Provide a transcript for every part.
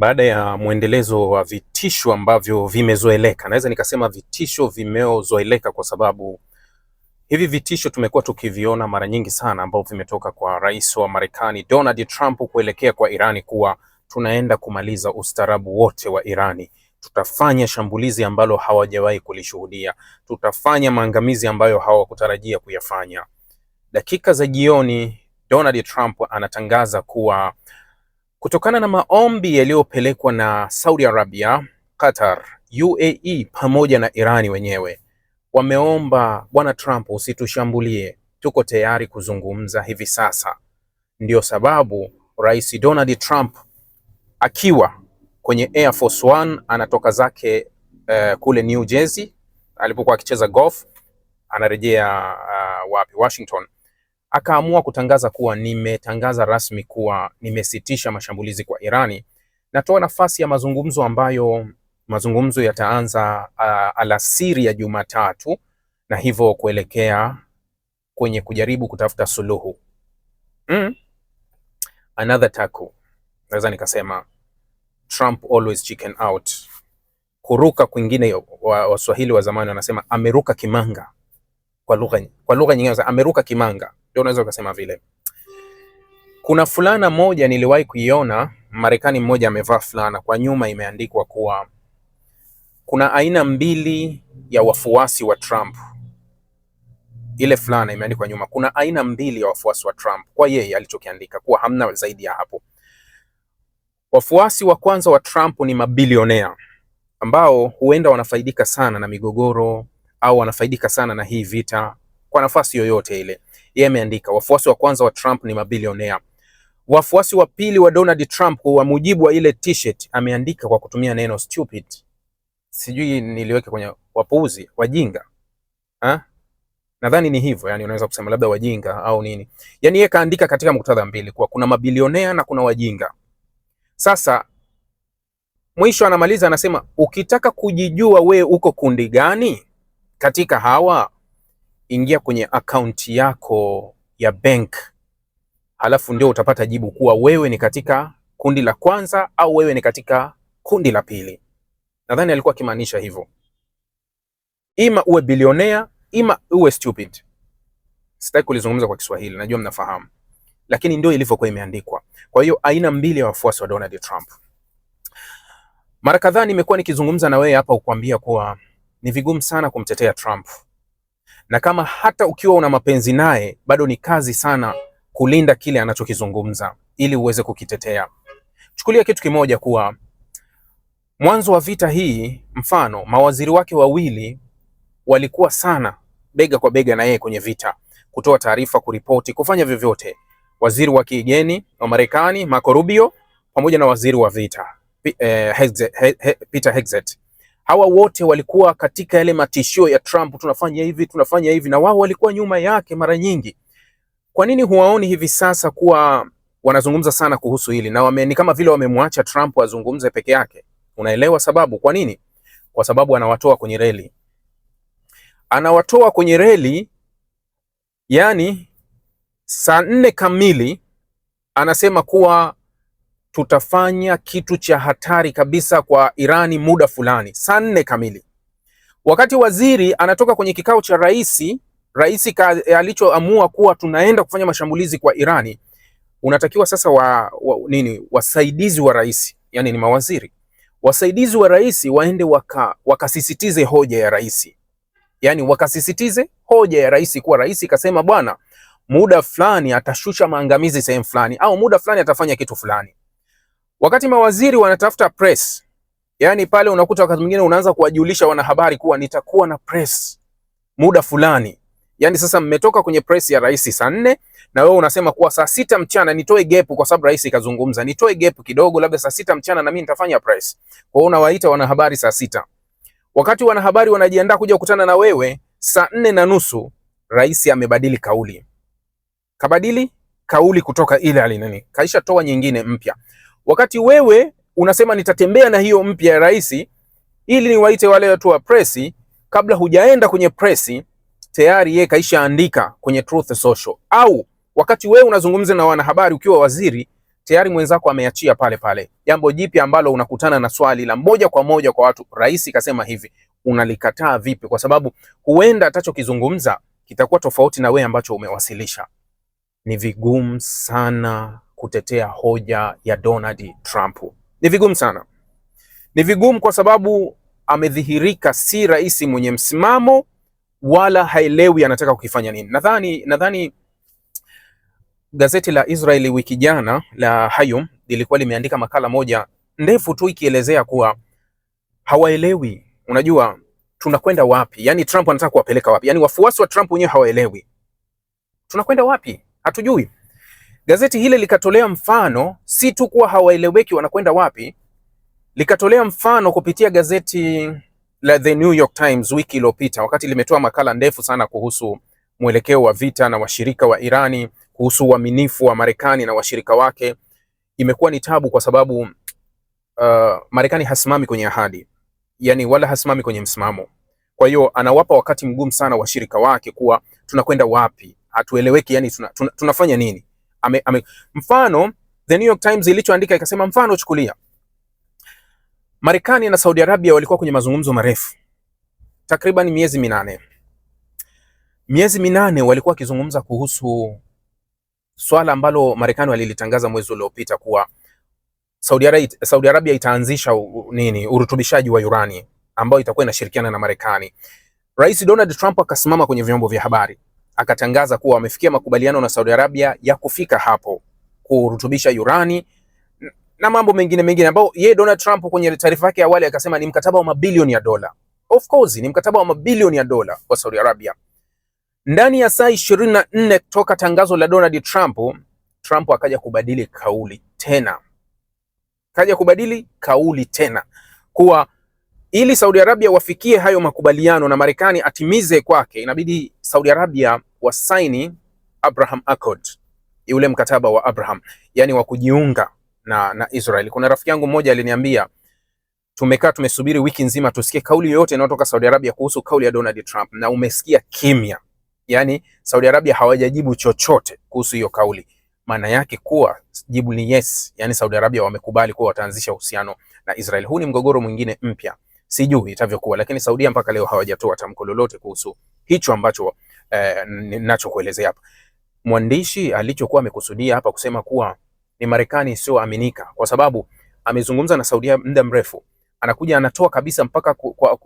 Baada ya mwendelezo wa vitisho ambavyo vimezoeleka, naweza nikasema vitisho vimezoeleka kwa sababu hivi vitisho tumekuwa tukiviona mara nyingi sana, ambao vimetoka kwa rais wa Marekani Donald Trump kuelekea kwa Irani kuwa tunaenda kumaliza ustaarabu wote wa Irani, tutafanya shambulizi ambalo hawajawahi kulishuhudia, tutafanya maangamizi ambayo hawakutarajia kuyafanya. Dakika za jioni Donald Trump anatangaza kuwa kutokana na maombi yaliyopelekwa na Saudi Arabia, Qatar, UAE pamoja na Irani wenyewe, wameomba bwana Trump, usitushambulie, tuko tayari kuzungumza hivi sasa. Ndio sababu Rais Donald Trump akiwa kwenye Air Force One anatoka zake kule New Jersey alipokuwa akicheza golf, anarejea Washington, akaamua kutangaza kuwa nimetangaza rasmi kuwa nimesitisha mashambulizi kwa Irani. Natoa nafasi ya mazungumzo ambayo mazungumzo yataanza alasiri ya Jumatatu, na hivyo kuelekea kwenye kujaribu kutafuta suluhu. Another tackle. Naweza nikasema Trump always chicken out. Kuruka kwingine, Waswahili wa zamani wanasema ameruka kimanga. Kwa lugha nyingine ameruka kimanga, ndio unaweza kusema vile. Kuna fulana moja niliwahi kuiona, Marekani mmoja amevaa fulana, kwa nyuma imeandikwa kuwa kuna aina mbili ya wafuasi wa Trump. Ile fulana imeandikwa nyuma, kuna aina mbili ya wafuasi wa Trump, kwa yeye alichokiandika, kuwa hamna zaidi ya hapo. Wafuasi wa kwanza wa Trump ni mabilionea ambao huenda wanafaidika sana na migogoro au wanafaidika sana na hii vita kwa nafasi yoyote ile. Yeye ameandika wafuasi wa kwanza wa Trump ni mabilionea. Wafuasi wa pili wa Donald Trump, kwa mujibu wa ile t-shirt, ameandika kwa kutumia neno stupid. Sijui niliweke kwenye wapuuzi, wajinga. Nadhani ni hivyo, yani unaweza kusema labda wajinga au nini. Yani yeye kaandika katika muktadha mbili, kwa kuna mabilionea na kuna wajinga. Sasa mwisho anamaliza anasema, ukitaka kujijua we uko kundi gani katika hawa, ingia kwenye akaunti yako ya bank, halafu ndio utapata jibu kuwa wewe ni katika kundi la kwanza au wewe ni katika kundi la pili. Nadhani alikuwa akimaanisha hivyo, ima uwe bilionea ima uwe stupid. Sitaki kulizungumza kwa Kiswahili, najua mnafahamu, lakini ndio ilivyokuwa imeandikwa. Kwa hiyo aina mbili ya wafuasi wa Donald Trump. Mara kadhaa nimekuwa nikizungumza na wewe hapa kukuambia kuwa ni vigumu sana kumtetea Trump, na kama hata ukiwa una mapenzi naye bado ni kazi sana kulinda kile anachokizungumza ili uweze kukitetea. Chukulia kitu kimoja, kuwa mwanzo wa vita hii, mfano mawaziri wake wawili walikuwa sana bega kwa bega na yeye kwenye vita, kutoa taarifa, kuripoti, kufanya vyovyote. Waziri wa kigeni wa Marekani Marco Rubio pamoja na waziri wa vita Peter Hegseth, hawa wote walikuwa katika yale matishio ya Trump, tunafanya hivi, na wao walikuwa nyuma yake mara nyingi. Kwa nini huwaoni hivi sasa kuwa wanazungumza sana kuhusu hili, na ni kama vile wamemwacha Trump azungumze peke yake? Unaelewa sababu kwa nini? Kwa sababu anawatoa kwenye reli. Anawatoa kwenye reli, yani saa 4 kamili anasema kuwa tutafanya kitu cha hatari kabisa kwa Irani muda fulani, saa 4 kamili. Wakati waziri anatoka kwenye kikao cha rais alichoamua kuwa tunaenda kufanya mashambulizi kwa Irani, unatakiwa sasa wasaidizi wa rais, yani ni mawaziri, wasaidizi wa rais waende wakasisitize hoja ya rais. Yani wakasisitize hoja ya rais kuwa rais kasema bwana, muda fulani atashusha maangamizi sehemu fulani, au muda fulani atafanya kitu fulani. Wakati mawaziri wanatafuta press, yani pale unakuta wakati mwingine unaanza kuwajulisha wanahabari kuwa nitakuwa na press muda fulani. Yani sasa mmetoka kwenye press ya rais saa 4 na wewe unasema kuwa saa 6 mchana nitoe gap, kwa sababu rais kazungumza, nitoe gap kidogo, labda saa 6 mchana na mimi nitafanya press. Kwa hiyo unawaita wanahabari saa 6. Wakati wanahabari wanajiandaa kuja kukutana na wewe saa 4:30, rais amebadili kauli. Kabadili kauli kutoka ile alinani, kaisha toa nyingine mpya. Wakati wewe unasema nitatembea na hiyo mpya ya rais ili niwaite wale watu wa press, kabla hujaenda kwenye press tayari yeye kaisha andika kwenye Truth Social. Au wakati wewe unazungumza na wanahabari ukiwa waziri, tayari mwenzako ameachia pale pale. Jambo jipya ambalo unakutana na swali la moja kwa moja kwa watu, rais kasema hivi, unalikataa vipi? Kwa sababu huenda atachokizungumza kitakuwa tofauti na wewe ambacho umewasilisha. Ni vigumu sana kutetea hoja ya Donald Trump. Ni vigumu sana. Ni vigumu kwa sababu amedhihirika si rais mwenye msimamo, wala haelewi anataka kukifanya nini. Nadhani gazeti la Israeli wiki jana la Hayom lilikuwa limeandika makala moja ndefu tu ikielezea kuwa hawaelewi, unajua tunakwenda wapi? Yani Trump anataka kuwapeleka wapi? Yani wafuasi wa Trump wenyewe hawaelewi tunakwenda wapi, hatujui. Gazeti hile likatolea mfano, si tu kuwa hawaeleweki wanakwenda wapi, likatolea mfano kupitia gazeti la The New York Times wiki iliyopita, wakati limetoa makala ndefu sana kuhusu mwelekeo wa vita na washirika wa Irani, kuhusu uaminifu wa Marekani na washirika wake. Imekuwa ni tabu kwa sababu Marekani hasimami kwenye ahadi, yani wala hasimami kwenye msimamo. Kwa hiyo anawapa wakati mgumu sana washirika wake kuwa tunakwenda wapi, hatueleweki, yani tunafanya nini. Mfano The New York Times ilichoandika ikasema, mfano chukulia Marekani na Saudi Arabia walikuwa kwenye mazungumzo marefu takriban miezi minane walikuwa wakizungumza kuhusu swala ambalo Marekani walilitangaza mwezi uliopita kuwa Saudi Arabia itaanzisha urutubishaji wa urani ambao itakuwa inashirikiana na Marekani. Rais Donald Trump akasimama kwenye vyombo vya habari akatangaza kuwa wamefikia makubaliano na Saudi Arabia ya kufika hapo kurutubisha urani na mambo mengine ambao yeye Donald Trump kwenye taarifa yake awali akasema ni mkataba wa mabilioni ya dola. Of course ni mkataba wa mabilioni ya dola kwa Saudi Arabia. Ndani ya saa 24 toka tangazo la Donald Trump akaja kubadili kauli tena. Kuwa ili Saudi Arabia wafikie hayo makubaliano na Marekani atimize kwake, inabidi Saudi Arabia wasaini Abraham Accord, ule mkataba wa Abraham, yani wa kujiunga na Israel. Kuna rafiki yangu mmoja aliniambia, tumesubiri wiki nzima tusikie kauli yoyote inayotoka Saudi Arabia kuhusu kauli ya Donald Trump, na umesikia kimya. Yani Saudi Arabia hawajajibu chochote kuhusu hiyo kauli. Maana yake kuwa jibu ni yes, yani Saudi Arabia wamekubali kuwa wataanzisha uhusiano na Israel. Huu ni mgogoro mwingine mpya, sijui itavyokuwa, lakini Saudia mpaka leo hawajatoa tamko lolote kuhusu hicho ambacho ninachokuelezea hapa. Mwandishi alichokuwa amekusudia hapa kusema kuwa ni Marekani sio aminika, kwa sababu amezungumza na Saudia muda mrefu, anakuja anatoa kabisa mpaka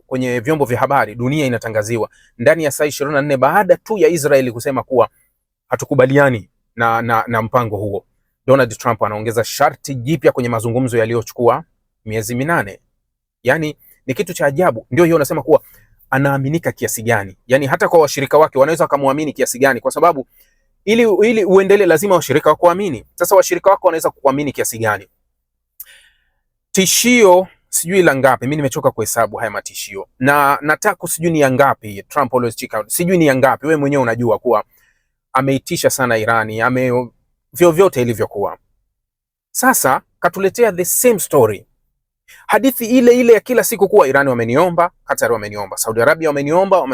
kwenye vyombo vya habari, dunia inatangaziwa ndani ya saa 24 baada tu ya Israeli kusema kuwa hatukubaliani na mpango huo. Donald Trump anaongeza sharti jipya kwenye mazungumzo yaliyochukua miezi 8. Yani ni kitu cha ajabu. Ndio hiyo unasema kuwa anaaminika kiasi gani, yani hata kwa washirika wake wanaweza kumuamini kiasi gani, kwa sababu ili uendelee lazima washirika wako waamini. Sasa washirika wako wanaweza kukuamini kiasi gani? Tishio sijui la ngapi, mimi nimechoka kuhesabu haya matishio, na nataka sijui ni ngapi Trump always check out, sijui ni ngapi. Wewe mwenyewe unajua kuwa ameitisha sana Irani, vyovyote ilivyokuwa. Sasa katuletea the same story, hadithi ile ya kila siku kuwa Irani wameniomba, Qatar wameniomba, Saudi Arabia wameniomba,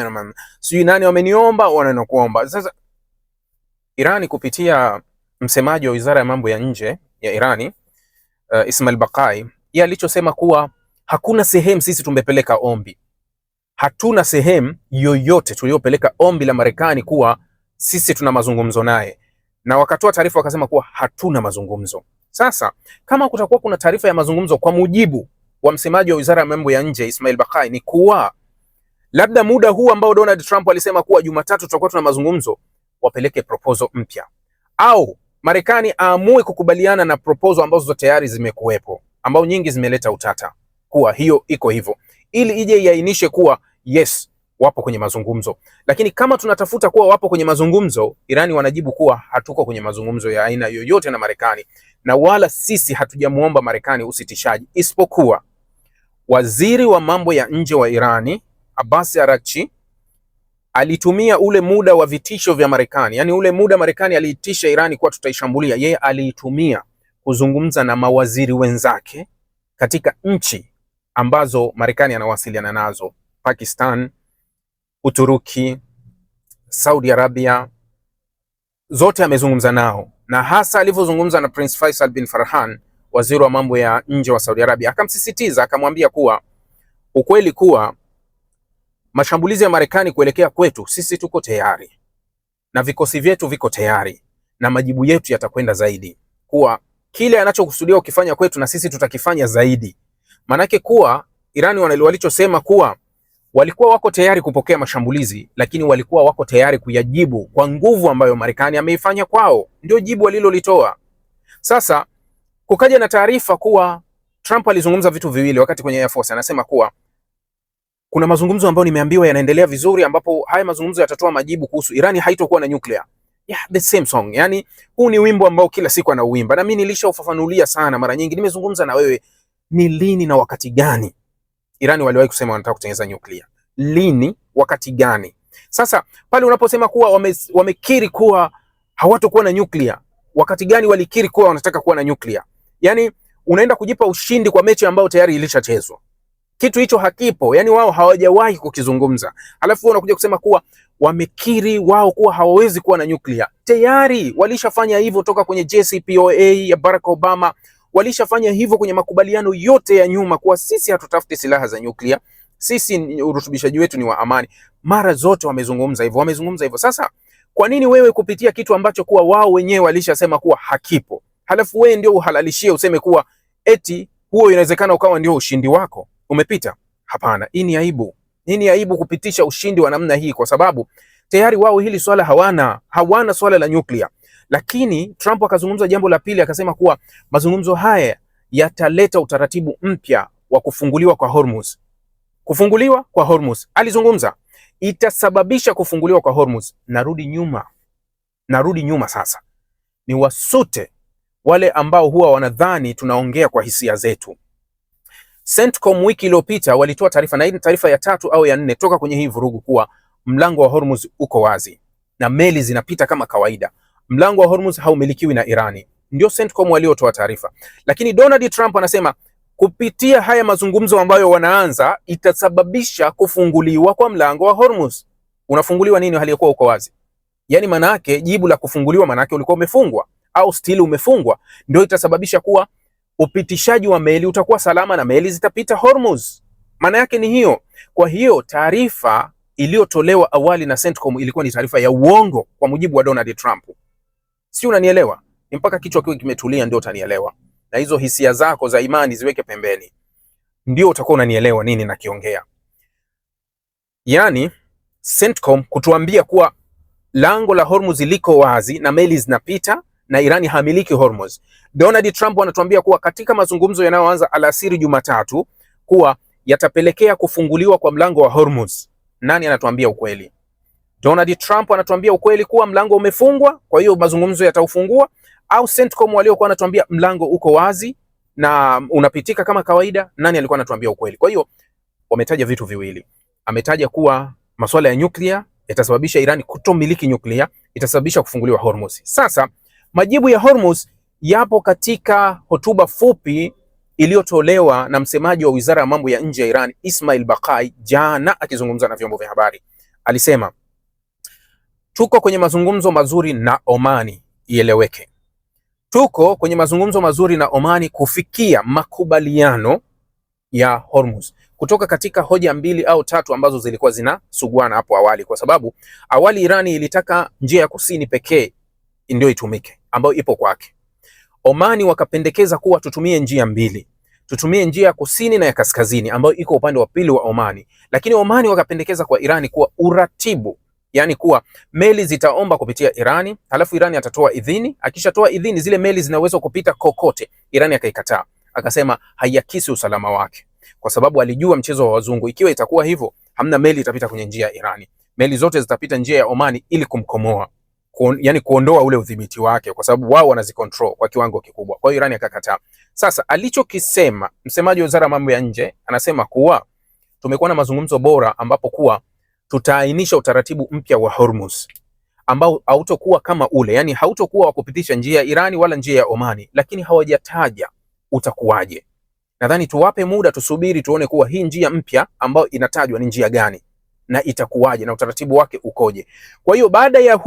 sijui nani wameniomba, wanakuomba. Sasa Irani kupitia msemaji wa Wizara ya Mambo ya Nje ya Irani Ismail Baqai, yeye alichosema kuwa hakuna sehemu sisi tumepeleka ombi, hatuna sehemu yoyote tuliyopeleka ombi la Marekani kuwa sisi tuna mazungumzo naye, na wakatoa taarifa wakasema kuwa hatuna mazungumzo. Sasa kama kutakuwa kuna taarifa ya mazungumzo, kwa mujibu wa msemaji wa Wizara ya Mambo ya Nje Ismail Baqai, ni kuwa labda muda huu ambao Donald Trump alisema kuwa Jumatatu tutakuwa tuna mazungumzo, wapeleke proposal mpya, au Marekani aamue kukubaliana na proposal ambazo tayari zimekuwepo, ambao nyingi zimeleta utata, kuwa hiyo iko hivyo, ili ije iainishe kuwa yes wapo kwenye mazungumzo. Lakini kama tunatafuta kuwa wapo kwenye mazungumzo, Irani wanajibu kuwa hatuko kwenye mazungumzo ya aina yoyote na Marekani, na wala sisi hatujamuomba Marekani usitishaji, isipokuwa waziri wa mambo ya nje wa Irani Abbas Araghchi alitumia ule muda wa vitisho vya Marekani, yani ule muda Marekani aliitisha Irani kuwa tutaishambulia, yeye aliitumia kuzungumza na mawaziri wenzake katika nchi ambazo Marekani anawasiliana nazo: Pakistan, Uturuki, Saudi Arabia, zote amezungumza nao na hasa alivyozungumza na Prince Faisal bin Farhan, waziri wa mambo ya nje wa Saudi Arabia, akamsisitiza akamwambia kuwa ukweli kuwa mashambulizi ya Marekani kuelekea kwetu, sisi tuko tayari na vikosi vyetu viko tayari na majibu yetu yatakwenda zaidi, kuwa kile anachokusudia ukifanya kwetu na sisi tutakifanya zaidi. Manake kuwa Irani walichosema kuwa walikuwa wako tayari kupokea mashambulizi, lakini walikuwa wako tayari kuyajibu kwa nguvu ambayo Marekani ameifanya kwao. Ndio jibu walilolitoa. Sasa kukaja na taarifa kuwa Trump alizungumza vitu viwili wakati kwenye Air Force. Anasema kuwa kuna mazungumzo ambayo nimeambiwa yanaendelea vizuri, ambapo haya mazungumzo yatatoa majibu kuhusu Irani haitokuwa na nuclear. Yeah, the same song. Yani huu ni wimbo ambao kila siku anauimba, na mimi nilishaufafanulia sana mara nyingi. Nimezungumza na wewe, ni lini na wakati gani Irani waliwahi kusema wanataka kutengeneza nuclear? Lini, wakati gani? Sasa pale unaposema kuwa wamekiri kuwa hawatakuwa na nuclear, wakati gani walikiri kuwa wanataka kuwa na nuclear? Yani unaenda kujipa ushindi kwa mechi ambayo tayari ilishachezwa. Kitu hicho hakipo, yani wao hawajawahi kukizungumza. Alafu wao wanakuja kusema kuwa wamekiri wao kuwa hawawezi kuwa na nuclear. Tayari walishafanya hivyo toka kwenye JCPOA ya Barack Obama. Walishafanya hivyo kwenye makubaliano yote ya nyuma kuwa sisi hatutafuti silaha za nuclear, sisi urutubishaji wetu ni wa amani. Mara zote wamezungumza hivyo. Sasa kwa nini wewe kupitia kitu ambacho kuwa wao wenyewe walishasema kuwa hakipo, halafu wewe ndio uhalalishie useme kuwa eti huo inawezekana ukawa ndio ushindi wako umepita? Hapana, hii ni aibu. Hii ni aibu kupitisha ushindi wa namna hii, kwa sababu tayari wao hili swala hawana swala la nuclear. Lakini Trump akazungumza jambo la pili, akasema kuwa mazungumzo haya yataleta utaratibu mpya wa kufunguliwa kwa Hormuz. Kufunguliwa kwa Hormuz, alizungumza itasababisha kufunguliwa kwa Hormuz. Narudi nyuma sasa, ni wasute wale ambao huwa wanadhani tunaongea kwa hisia zetu. CENTCOM wiki iliyopita walitoa taarifa, na hii ni taarifa ya 3 au ya 4 toka kwenye hii vurugu, kuwa mlango wa Hormuz uko wazi na meli zinapita kama kawaida. Mlango wa Hormuz haumilikiwi na Irani. Ndio CENTCOM waliotoa taarifa. Lakini Donald Trump anasema kupitia haya mazungumzo ambayo wanaanza itasababisha kufunguliwa kwa mlango wa Hormuz. Unafunguliwa nini hali yakuwa uko wazi? Yani manake jibu la kufunguliwa manake ulikuwa umefungwa au still umefungwa. Ndio itasababisha kuwa upitishaji wa meli utakuwa salama na meli zitapita Hormuz. Maana yake ni hiyo. Kwa hiyo taarifa iliyotolewa awali na CENTCOM ilikuwa ni taarifa ya uongo kwa mujibu wa Donald Trump. Si unanielewa? Ni mpaka kichwa kiwe kimetulia ndio utanielewa. Na hizo hisia zako za imani ziweke pembeni, ndio utakuwa unanielewa nini nakiongea. Yani CENTCOM kutuambia kuwa lango la Hormuz liko wazi na meli zinapita na Irani hamiliki Hormuz. Donald Trump anatuambia kuwa katika mazungumzo yanayoanza alasiri Jumatatu kuwa yatapelekea kufunguliwa kwa mlango wa Hormuz. Nani anatuambia ukweli? Donald Trump anatuambia ukweli kuwa mlango umefungwa, kwa hiyo mazungumzo yataufungua, au CENTCOM waliokuwa wanatuambia mlango uko wazi na unapitika kama kawaida? Nani alikuwa anatuambia ukweli? Kwa hiyo wametaja vitu viwili. Ametaja kuwa masuala ya nyuklia yatasababisha Irani kutomiliki nyuklia, itasababisha kufunguliwa Hormuz. Sasa majibu ya Hormuz yapo katika hotuba fupi iliyotolewa na msemaji wa Wizara ya Mambo ya Nje ya Iran, Ismail Baqai, jana akizungumza na vyombo vya habari. Alisema, tuko kwenye mazungumzo mazuri na Omani, ieleweke. Tuko kwenye mazungumzo mazuri na Omani kufikia makubaliano ya Hormuz, kutoka katika hoja 2 au 3 ambazo zilikuwa zinasuguana hapo awali, kwa sababu awali Irani ilitaka njia ya kusini pekee ndio itumike, ambayo ipo kwake. Omani wakapendekeza kuwa tutumie njia 2. Tutumie njia ya kusini na ya kaskazini ambayo iko upande wa pili wa Omani. Lakini Omani wakapendekeza kwa Irani kuwa uratibu, yani kuwa meli zitaomba kupitia Irani, halafu Irani atatoa idhini, akishatoa idhini zile meli zinaweza kupita kokote. Irani akaikataa. Akasema haiakisi usalama wake, kwa sababu alijua mchezo wa wazungu. Ikiwa itakuwa hivyo, hamna meli itapita kwenye njia ya Irani. Meli zote zitapita njia ya Omani ili kumkomoa, yani kuondoa ule udhibiti wake, kwa sababu wao wanazicontrol kwa kiwango kikubwa. Kwa hiyo Irani akakataa. Sasa alichokisema msemaji wa Wizara ya Mambo ya Nje, anasema kuwa tumekuwa na mazungumzo bora ambapo kuwa tutaainisha utaratibu mpya wa Hormuz ambao hautokuwa kama ule, yani hautokuwa wa kupitisha njia ya Irani wala njia ya Omani, lakini hawajataja utakuwaje. Nadhani tuwape muda, tusubiri tuone kuwa hii njia mpya ambayo inatajwa ni njia gani na itakuwaje na utaratibu wake ukoje. Kwa hiyo baada ya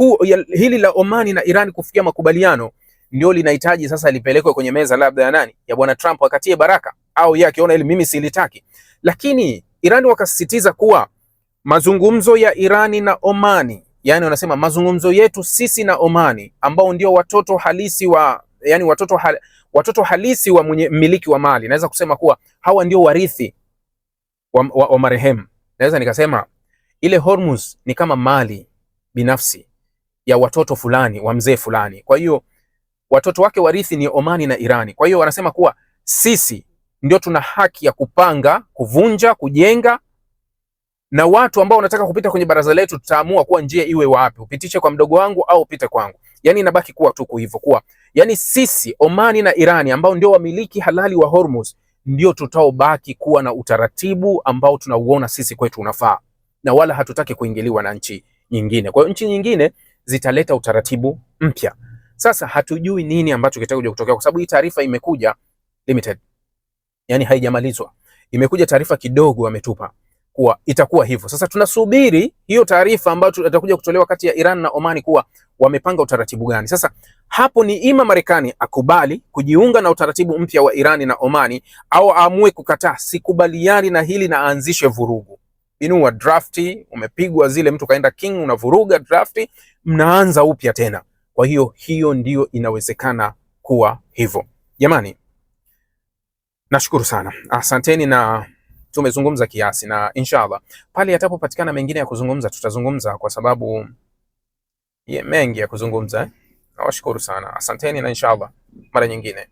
hili la Omani na Irani kufikia makubaliano, ndio linahitaji sasa lipelekwe kwenye meza labda ya nani, ya bwana Trump akatie baraka, au yeye akiona ile mimi silitaki. Lakini Irani wakasisitiza kuwa mazungumzo ya Irani na Omani, yani wanasema mazungumzo yetu sisi na Omani ambao ndio watoto halisi wa yani watoto halisi wa mwenye mmiliki wa mali, naweza kusema kuwa hawa ndio warithi wa marehemu. Naweza nikasema ile Hormuz ni kama mali binafsi ya watoto fulani wa mzee fulani. Kwa hiyo watoto wake warithi ni Omani na Irani. Kwa hiyo wanasema kuwa sisi ndio tuna haki ya kupanga, kuvunja, kujenga, na watu ambao wanataka kupita kwenye baraza letu tutaamua kuwa njia iwe wapi, upitishe kwa mdogo wangu au upite kwangu. Yani inabaki kuwa tu hivyo, kuwa yani sisi Omani na Irani ambao ndio wamiliki halali wa Hormuz ndio tutaobaki kuwa na utaratibu ambao tunauona sisi kwetu unafaa, na wala hatutaki kuingiliwa na nchi nyingine. Kwa hiyo nchi nyingine zitaleta utaratibu mpya. Sasa hatujui nini ambacho kitakuja kutokea, kwa sababu hii taarifa imekuja limited, yani haijamalizwa. Imekuja taarifa kidogo ametupa kuwa itakuwa hivyo. Sasa tunasubiri hiyo taarifa ambayo itakuja kutolewa kati ya Iran na Omani kuwa wamepanga utaratibu gani. Sasa hapo ni ima Marekani akubali kujiunga na utaratibu mpya wa Irani na Omani, au aamue kukataa, sikubaliani na hili na aanzishe vurugu. Inua drafti, umepigwa zile, mtu kaenda king, unavuruga drafti, mnaanza upya tena. Kwa hiyo ndio inawezekana kuwa hivyo. Jamani, nashukuru sana, asanteni, na tumezungumza kiasi, na inshallah pale yatapopatikana mengine ya kuzungumza tutazungumza, kwa sababu mengi ya kuzungumza. Nawashukuru sana, asanteni, na inshallah mara nyingine.